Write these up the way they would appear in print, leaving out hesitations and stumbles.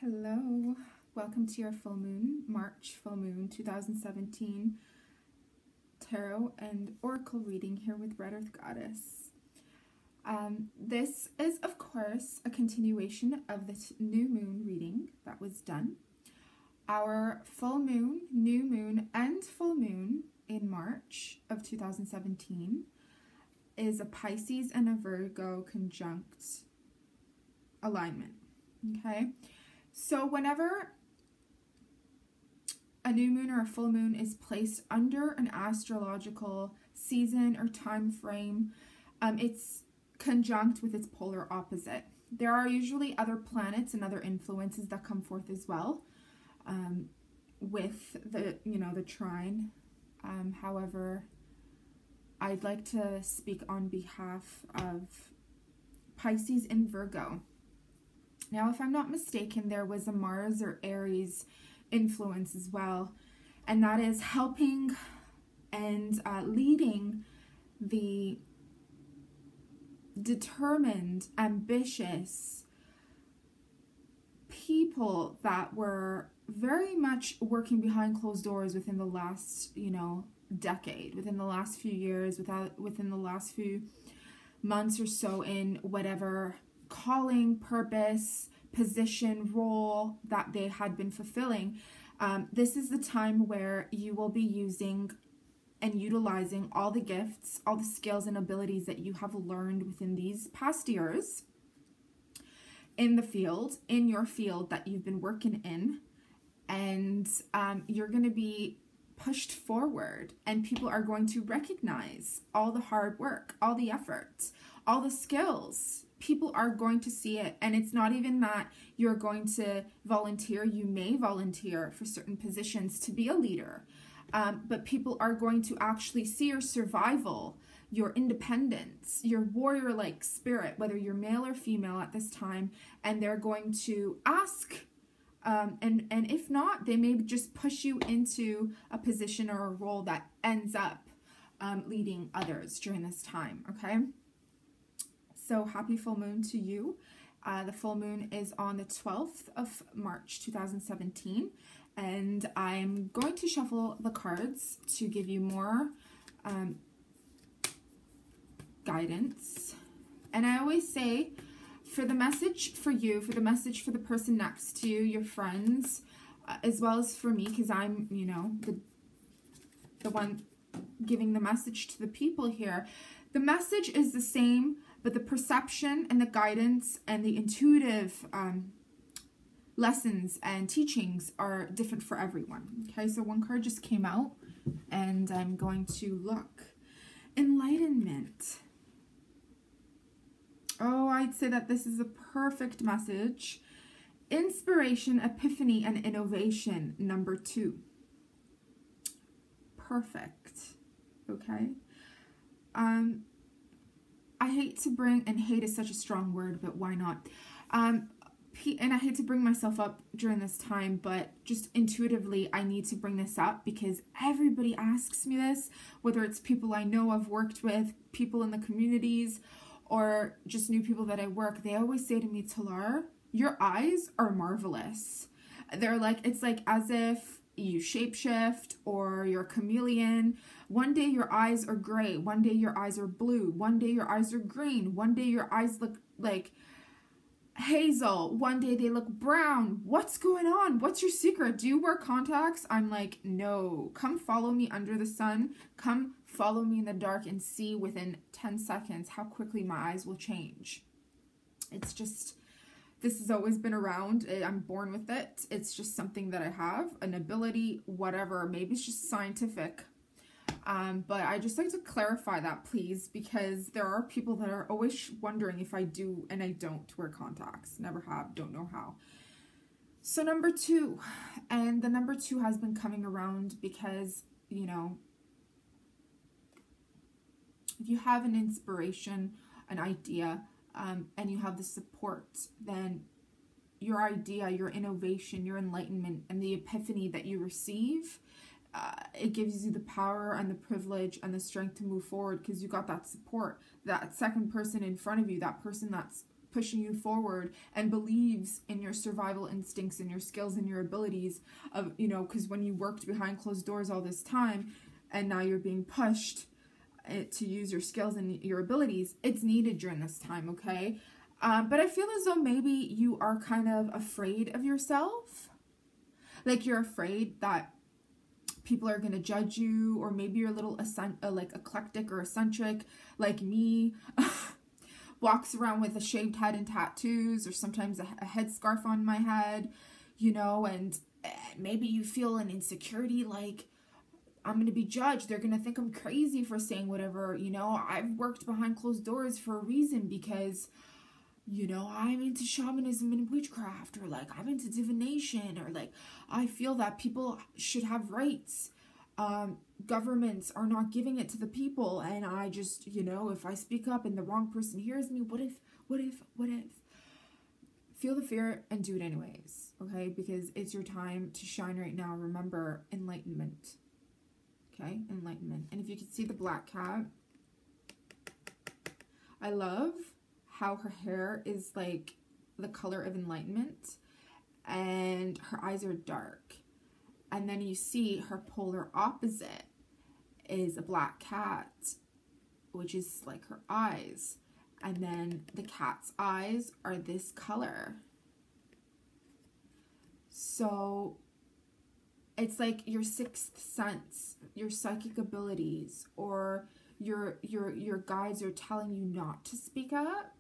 Hello, welcome to your full moon, March full moon 2017 tarot and oracle reading here with Red Earth Goddess. This is, of course, a continuation of the new moon reading that was done. Our full moon, new moon, and full moon in March of 2017 is a Pisces and a Virgo conjunct alignment, okay? So whenever a new moon or a full moon is placed under an astrological season or time frame, it's conjunct with its polar opposite. There are usually other planets and other influences that come forth as well with the trine. However, I'd like to speak on behalf of Pisces and Virgo. Now, if I'm not mistaken, there was a Mars or Aries influence as well, and that is helping and leading the determined, ambitious people that were very much working behind closed doors within the last, decade, within the last few years, within the last few months or so, in whatever calling, purpose, position, role that they had been fulfilling. This is the time where you will be using and utilizing all the gifts, all the skills and abilities that you have learned within these past years in the field, in your field that you've been working in, and you're going to be pushed forward, and people are going to recognize all the hard work, all the effort, all the skills. People are going to see it, and it's not even that you're going to volunteer. You may volunteer for certain positions to be a leader, but people are going to actually see your survival, your independence, your warrior-like spirit, whether you're male or female at this time, and they're going to ask, and if not, they may just push you into a position or a role that ends up leading others during this time, okay? So happy full moon to you. The full moon is on the 12th of March 2017, and I'm going to shuffle the cards to give you more guidance. And I always say, for the message for you, for the message for the person next to you, your friends, as well as for me, because I'm, the one giving the message to the people here, the message is the same, but the perception and the guidance and the intuitive lessons and teachings are different for everyone. Okay, so one card just came out, and I'm going to look. Enlightenment. Oh, I'd say that this is a perfect message. Inspiration, epiphany, and innovation, number 2. Perfect. Okay. I hate to bring, and hate is such a strong word, but why not? And I hate to bring myself up during this time, but just intuitively, I need to bring this up because everybody asks me this, whether it's people I know I've worked with, people in the communities, or just new people that I work. They always say to me, Talar, your eyes are marvelous. They're like, it's like as if you shapeshift or you're a chameleon. One day your eyes are gray, one day your eyes are blue, one day your eyes are green, one day your eyes look like hazel, one day they look brown. What's going on? What's your secret? Do you wear contacts? I'm like, no. Come follow me under the sun. Come follow me in the dark and see within 10 seconds how quickly my eyes will change. It's just, this has always been around. I'm born with it. It's just something that I have, an ability, whatever. Maybe it's just scientific. But I just like to clarify that, please, because there are people that are always wondering if I do and I don't wear contacts. Never have, don't know how. So number 2, and the number 2 has been coming around because, if you have an inspiration, an idea, and you have the support, then your idea, your innovation, your enlightenment, and the epiphany that you receive, it gives you the power and the privilege and the strength to move forward because you got that support, that second person in front of you, that person that's pushing you forward and believes in your survival instincts and your skills and your abilities of, you know, because when you worked behind closed doors all this time and now you're being pushed to use your skills and your abilities, it's needed during this time, okay? But I feel as though maybe you are kind of afraid of yourself. Like you're afraid that people are going to judge you, or maybe you're a little like eclectic or eccentric like me. Walks around with a shaved head and tattoos, or sometimes a headscarf on my head, you know, and maybe you feel an insecurity like, I'm going to be judged. They're going to think I'm crazy for saying whatever, you know. I've worked behind closed doors for a reason because, you know, I'm into shamanism and witchcraft, or like I'm into divination, or like I feel that people should have rights. Governments are not giving it to the people, and I just, you know, if I speak up and the wrong person hears me, what if? Feel the fear and do it anyways, okay? Because it's your time to shine right now. Remember, enlightenment, okay? Enlightenment. And if you can see the black cat, I love how her hair is like the color of enlightenment and her eyes are dark. And then you see her polar opposite is a black cat, which is like her eyes. And then the cat's eyes are this color. So it's like your sixth sense, your psychic abilities, or your guides are telling you not to speak up,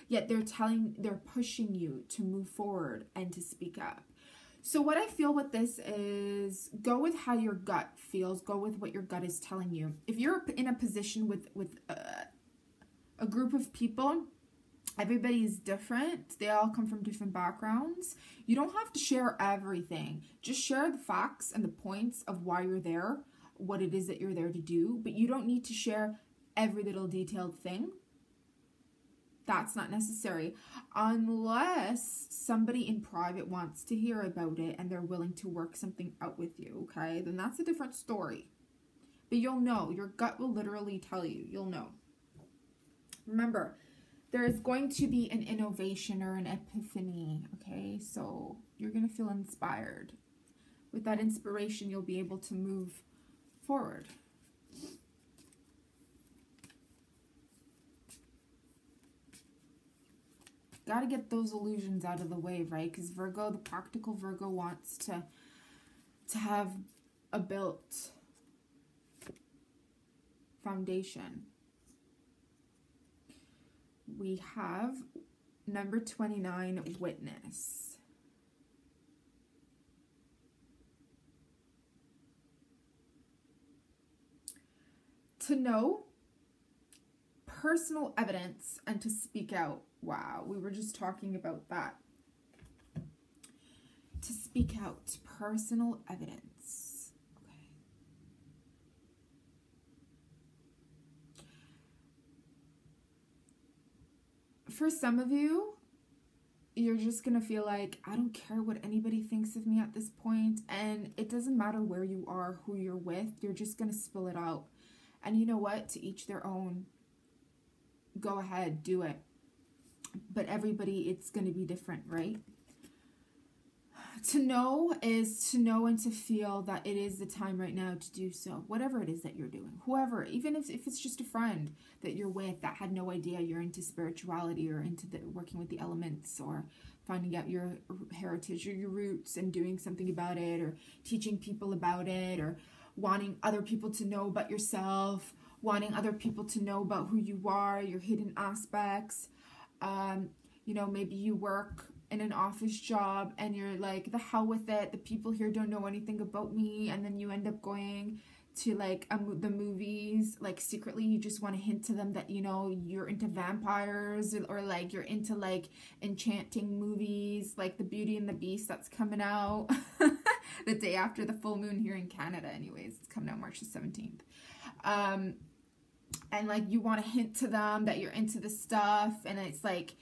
yet they're pushing you to move forward and to speak up. So what I feel with this is, go with how your gut feels. Go with what your gut is telling you. If you're in a position with a group of people, everybody is different. They all come from different backgrounds. You don't have to share everything. Just share the facts and the points of why you're there, what it is that you're there to do. But you don't need to share every little detailed thing. That's not necessary, unless somebody in private wants to hear about it and they're willing to work something out with you, okay? Then that's a different story. But you'll know. Your gut will literally tell you. You'll know. Remember, there is going to be an innovation or an epiphany, okay? So you're going to feel inspired. With that inspiration, you'll be able to move forward. Got to get those illusions out of the way, right? Because Virgo, the practical Virgo, wants to have a built foundation. We have number 29, witness. To know personal evidence and to speak out. Wow, we were just talking about that. To speak out, personal evidence. Okay. For some of you, you're just going to feel like, I don't care what anybody thinks of me at this point, and it doesn't matter where you are, who you're with, you're just going to spill it out. And you know what? To each their own. Go ahead, do it. But everybody, it's going to be different, right? To know is to know and to feel that it is the time right now to do so. Whatever it is that you're doing. Whoever, even if it's just a friend that you're with that had no idea you're into spirituality or into working with the elements, or finding out your heritage or your roots and doing something about it, or teaching people about it, or wanting other people to know about yourself, wanting other people to know about who you are, your hidden aspects. You know, maybe you work in an office job and you're like, the hell with it, the people here don't know anything about me, and then you end up going to like the movies, like secretly you just want to hint to them that, you know, you're into vampires, or like you're into like enchanting movies like the Beauty and the Beast that's coming out the day after the full moon here in Canada. Anyways, it's coming out March the 17th. And like you want to hint to them that you're into this stuff, and it's like,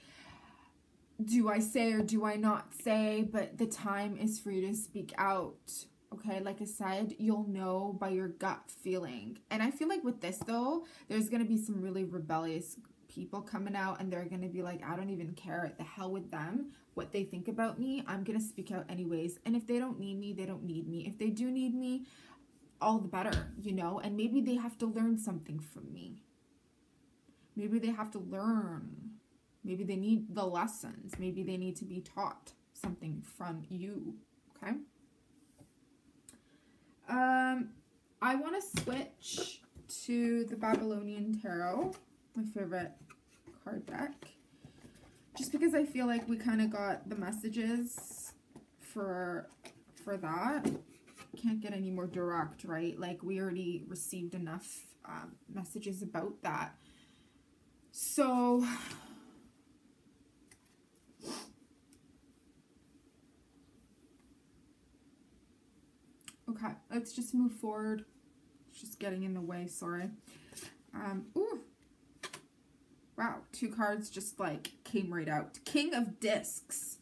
do I say or do I not say? But the time is for you to speak out, okay? Like I said, you'll know by your gut feeling. And I feel like with this though, there's going to be some really rebellious people coming out, and they're going to be like, I don't even care. The hell with them. What they think about me, I'm going to speak out anyways. And if they don't need me, they don't need me. If they do need me, all the better, you know? And maybe they have to learn something from me. Maybe they have to learn. Maybe they need the lessons. Maybe they need to be taught something from you, okay? I want to switch to the Babylonian Tarot, my favorite card deck, just because I feel like we kind of got the messages for that. Can't get any more direct, right? Like, we already received enough messages about that. So okay, let's just move forward. It's just getting in the way, sorry. Ooh. Wow, 2 cards just like came right out. King of Discs,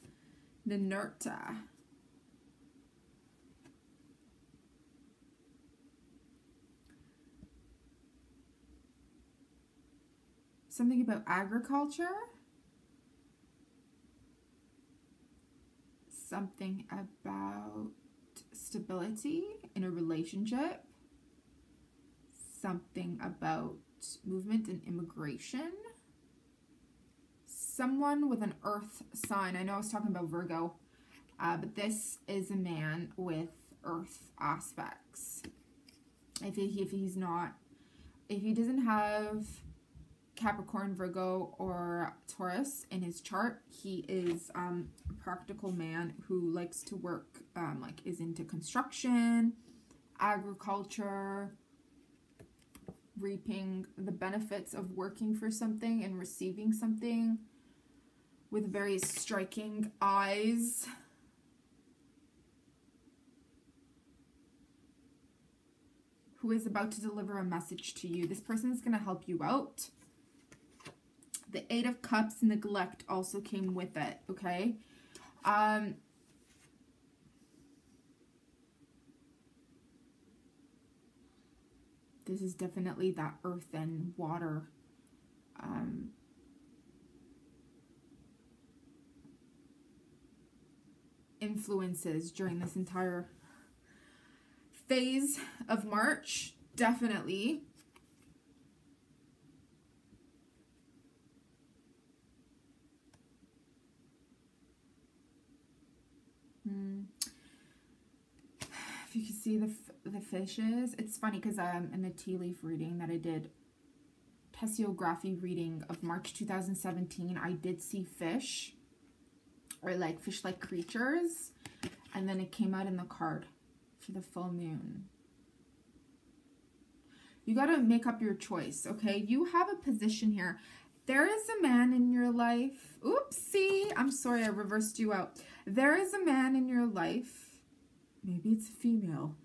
Ninurta. Something about agriculture. Something about stability in a relationship. Something about movement and immigration. Someone with an earth sign. I know I was talking about Virgo, but this is a man with earth aspects. If he doesn't have Capricorn, Virgo, or Taurus in his chart, he is a practical man who likes to work, like is into construction, agriculture, reaping the benefits of working for something and receiving something with very striking eyes. Who is about to deliver a message to you. This person is going to help you out. The 8 of Cups, neglect, also came with it, okay? This is definitely that earth and water influences during this entire phase of March, definitely. If you can see the fishes, it's funny because in the tea leaf reading that I did, Tessiography reading of March 2017, I did see fish, or like fish-like creatures, and then it came out in the card for the full moon. You got to make up your choice, okay? You have a position here. There is a man in your life. Oopsie. I'm sorry, I reversed you out. There is a man in your life. Maybe it's a female.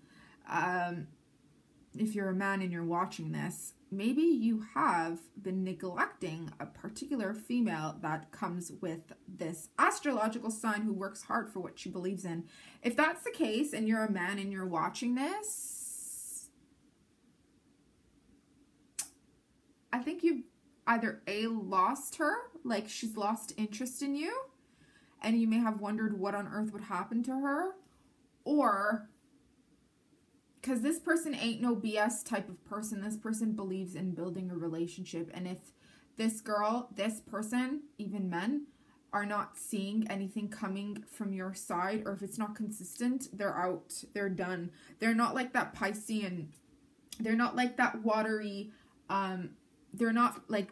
If you're a man and you're watching this, maybe you have been neglecting a particular female that comes with this astrological sign who works hard for what she believes in. If that's the case and you're a man and you're watching this, I think you've either A, lost her, like she's lost interest in you, and you may have wondered what on earth would happen to her, or because this person ain't no BS type of person. This person believes in building a relationship, and if this girl, this person, even men, are not seeing anything coming from your side, or if it's not consistent, they're out, they're done. They're not like that Piscean, they're not like that watery, they're not like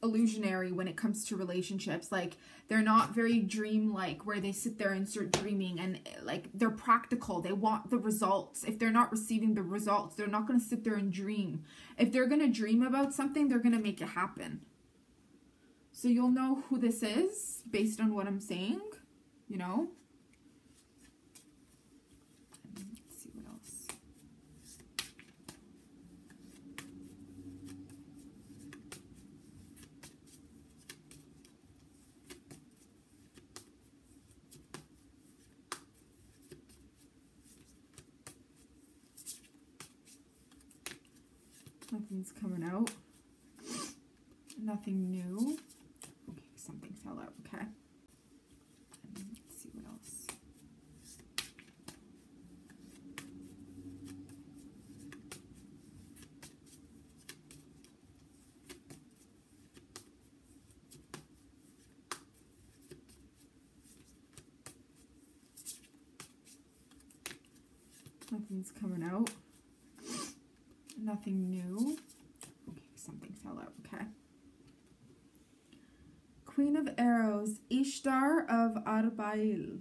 illusionary when it comes to relationships. Like, they're not very dream-like where they sit there and start dreaming, and like they're practical. They want the results. If they're not receiving the results, they're not going to sit there and dream. If they're going to dream about something, they're going to make it happen. So you'll know who this is based on what I'm saying, you know? Let's see what else. Nothing's coming out. Nothing new. Okay, something fell out. Okay. Let's see what else. Nothing's coming out. Nothing new. Okay, something fell out. Okay. Queen of Arrows, Ishtar of Arbail.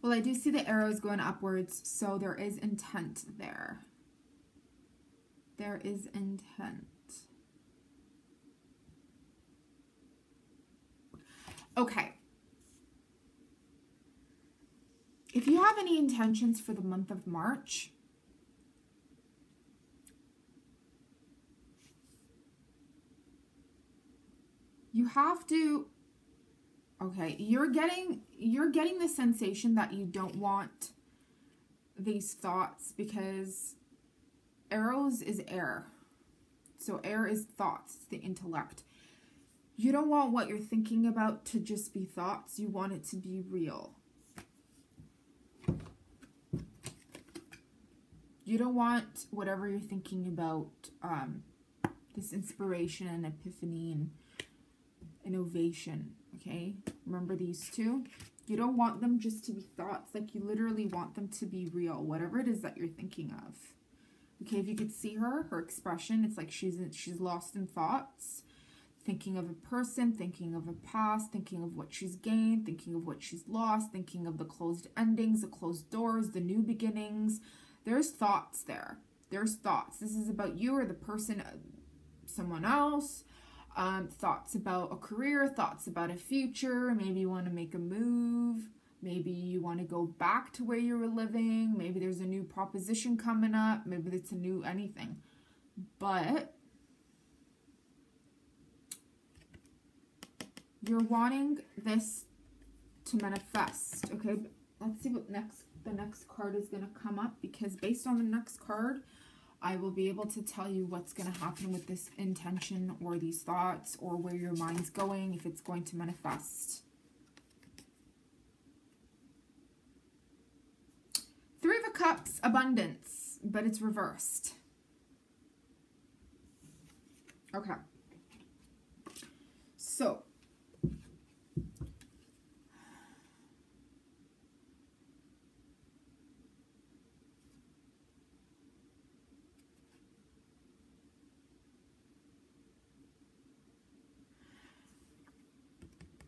Well, I do see the arrows going upwards, so there is intent there. There is intent. Okay. If you have any intentions for the month of March, you have to, okay, you're getting the sensation that you don't want these thoughts, because arrows is air. So air is thoughts, it's the intellect. You don't want what you're thinking about to just be thoughts. You want it to be real. You don't want whatever you're thinking about, this inspiration and epiphany and innovation, okay? Remember these two? You don't want them just to be thoughts. Like, you literally want them to be real, whatever it is that you're thinking of. Okay, if you could see her expression, it's like she's lost in thoughts, thinking of a person, thinking of a past, thinking of what she's gained, thinking of what she's lost, thinking of the closed endings, the closed doors, the new beginnings. There's thoughts there. There's thoughts. This is about you or the person, someone else. Thoughts about a career, thoughts about a future. Maybe you want to make a move. Maybe you want to go back to where you were living. Maybe there's a new proposition coming up. Maybe it's a new anything. But you're wanting this to manifest, okay? Let's see what the next card is going to come up, because based on the next card, I will be able to tell you what's going to happen with this intention or these thoughts, or where your mind's going, if it's going to manifest. Three of Cups, abundance, but it's reversed. Okay. So,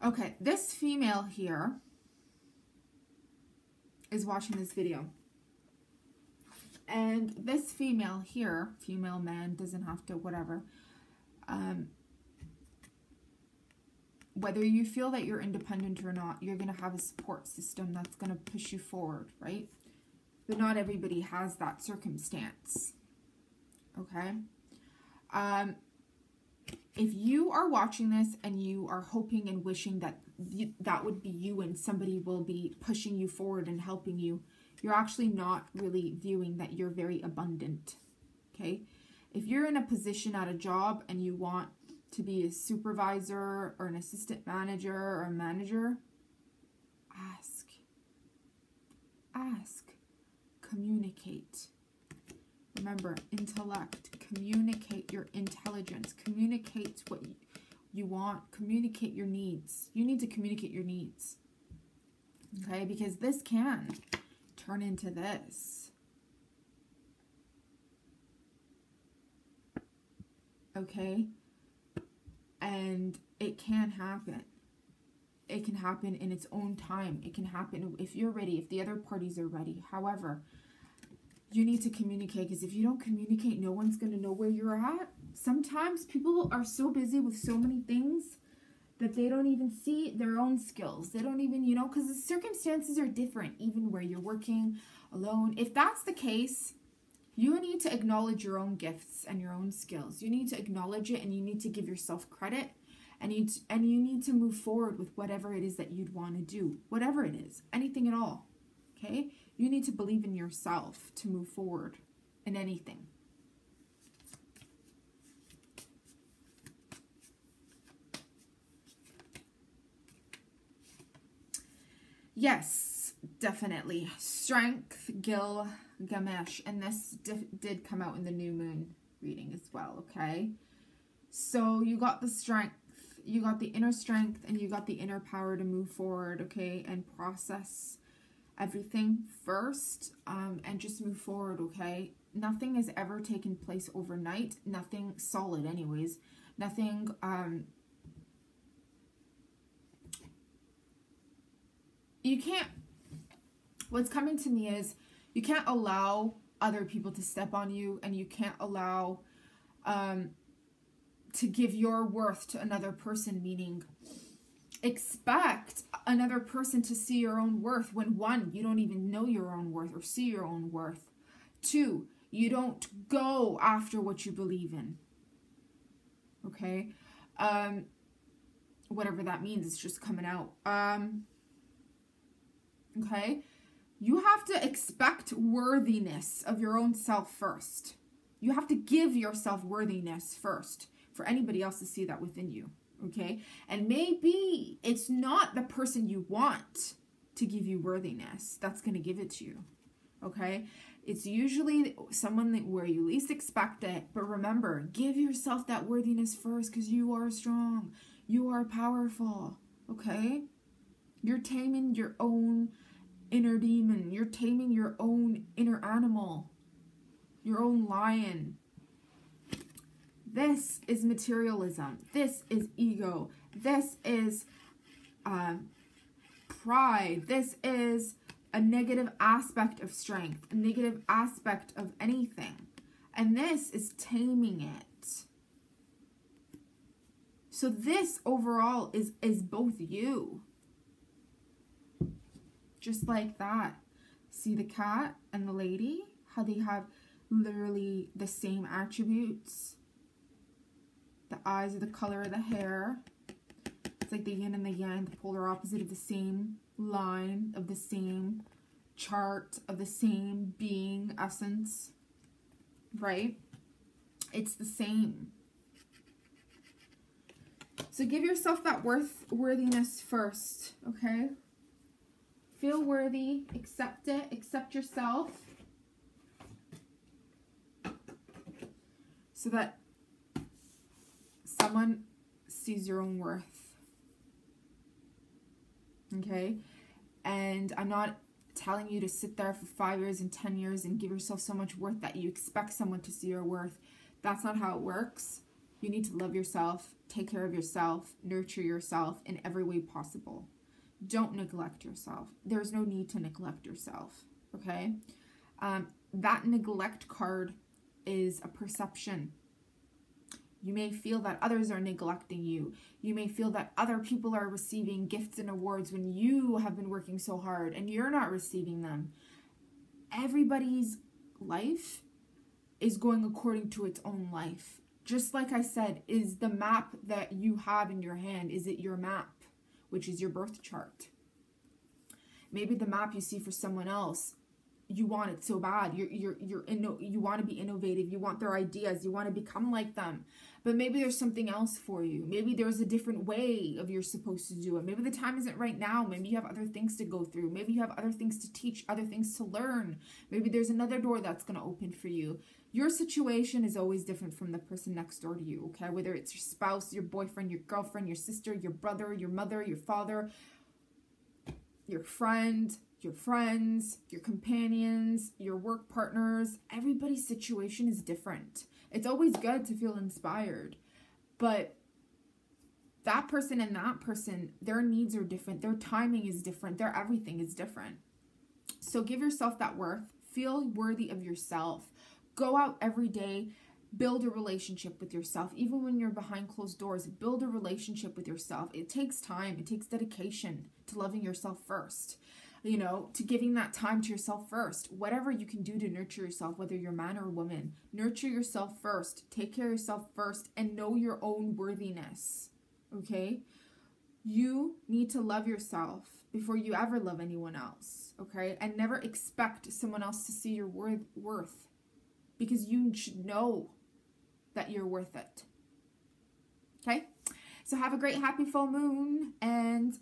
okay, this female here is watching this video. And this female here, female, man, doesn't have to, whatever. Whether you feel that you're independent or not, you're going to have a support system that's going to push you forward, right? But not everybody has that circumstance, okay? If you are watching this and you are hoping and wishing that that would be you and somebody will be pushing you forward and helping you, you're actually not really viewing that you're very abundant, okay? If you're in a position at a job and you want to be a supervisor or an assistant manager or a manager, ask, communicate. Remember, intellect, communicate your intelligence, communicate what you want, communicate your needs. You need to communicate your needs, okay? Because this can turn into this, okay? And it can happen. It can happen in its own time. It can happen if you're ready, if the other parties are ready. However, you need to communicate, because if you don't communicate, no one's going to know where you're at. Sometimes people are so busy with so many things that they don't even see their own skills. They don't even, you know, because the circumstances are different, even where you're working alone. If that's the case, you need to acknowledge your own gifts and your own skills. You need to acknowledge it, and you need to give yourself credit, and you need to move forward with whatever it is that you'd want to do, whatever it is, anything at all, okay? You need to believe in yourself to move forward in anything. Yes, definitely. Strength, Gilgamesh. And this did come out in the new moon reading as well, okay? So you got the strength, you got the inner strength, and you got the inner power to move forward, okay? And process everything first, and just move forward, okay? Nothing has ever taken place overnight. Nothing solid anyways. Nothing, you can't, what's coming to me is you can't allow other people to step on you, and you can't allow to give your worth to another person, meaning expect another person to see your own worth when, one, you don't even know your own worth or see your own worth. Two, you don't go after what you believe in. Okay? Whatever that means, it's just coming out. Okay? You have to expect worthiness of your own self first. You have to give yourself worthiness first for anybody else to see that within you. Okay? And maybe it's not the person you want to give you worthiness that's going to give it to you. Okay? It's usually someone where you least expect it. But remember, give yourself that worthiness first, because you are strong. You are powerful. Okay? You're taming your own inner demon. You're taming your own inner animal. Your own lion. This is materialism. This is ego. This is pride. This is a negative aspect of strength, a negative aspect of anything. And this is taming it. So this overall is both you. Just like that. See the cat and the lady? How they have literally the same attributes. The eyes are the color of the hair. It's like the yin and the yang, the polar opposite of the same line, of the same chart, of the same being essence. Right? It's the same. So give yourself that worthiness first, okay? Feel worthy, accept it, accept yourself. So that someone sees your own worth. Okay? And I'm not telling you to sit there for 5 years and 10 years and give yourself so much worth that you expect someone to see your worth. That's not how it works. You need to love yourself, take care of yourself, nurture yourself in every way possible. Don't neglect yourself. There's no need to neglect yourself. Okay? That neglect card is a perception. You may feel that others are neglecting you. You may feel that other people are receiving gifts and awards when you have been working so hard and you're not receiving them. Everybody's life is going according to its own life. Just like I said, is the map that you have in your hand, is it your map, which is your birth chart? Maybe the map you see for someone else, you want it so bad. You want to be innovative. You want their ideas. You want to become like them. But maybe there's something else for you. Maybe there's a different way of you're supposed to do it. Maybe the time isn't right now. Maybe you have other things to go through. Maybe you have other things to teach, other things to learn. Maybe there's another door that's going to open for you. Your situation is always different from the person next door to you, okay? Whether it's your spouse, your boyfriend, your girlfriend, your sister, your brother, your mother, your father, your friend, your friends, your companions, your work partners. Everybody's situation is different. It's always good to feel inspired, but that person and that person, their needs are different. Their timing is different. Their everything is different. So give yourself that worth. Feel worthy of yourself. Go out every day. build a relationship with yourself. Even when you're behind closed doors, build a relationship with yourself. It takes time. It takes dedication to loving yourself first, you know, to giving that time to yourself first. Whatever you can do to nurture yourself, whether you're man or woman, nurture yourself first. Take care of yourself first and know your own worthiness, okay? You need to love yourself before you ever love anyone else, okay? And never expect someone else to see your worth, because you should know that you're worth it, okay? So have a great happy full moon, and